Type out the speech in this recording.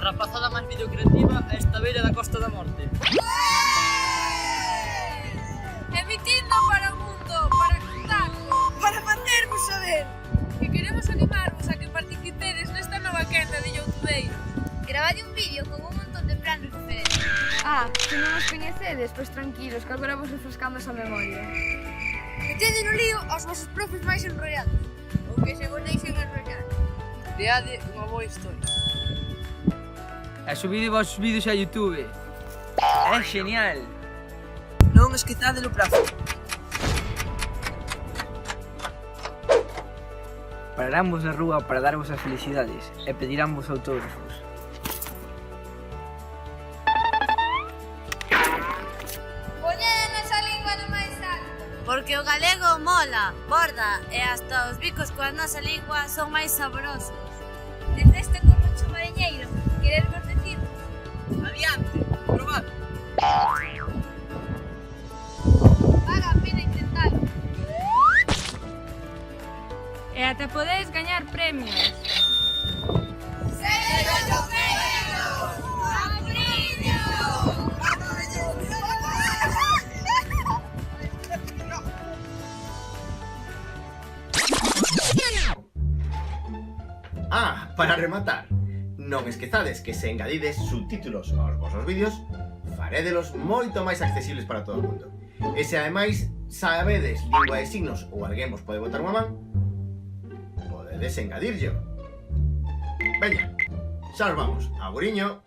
rapazada máis videocreativa a esta beira da Costa da Morte. Emitindo para o mundo, para contarlo, para facervos saber que queremos animarvos a que participedes nesta nova quenda de youtubeiro. Gravade un vídeo con un montón de planos diferentes. Se non os coñecedes, pois tranquilos, que agora vos refrescamos a memoria. Metede no lío aos vosos profes máis enrollados, ou que se vos deixen enrollar. Creade unha boa historia. E subide vos vídeos a YouTube. É genial. Non esquezade o prazo. Pararánvos na rúa para darvos as felicidades e pediránvos autógrafos. Poñede a nosa lingua no máis alto. Porque o galego mola, borda e hasta os bicos coa nosa lingua son máis saborosos. Desde este corrocho mariñeiro, querervos decir Adiante, probad. paga a pena intentalo. E ata podedes gañar premios. Para rematar, non esquezades que se engadides subtítulos aos vosos vídeos, farédelos moito máis accesibles para todo o mundo. E se ademais sabedes lingua de signos ou alguén vos pode botar unha man, podedes engadirllo. Veña, xa nos vamos. Aguriño.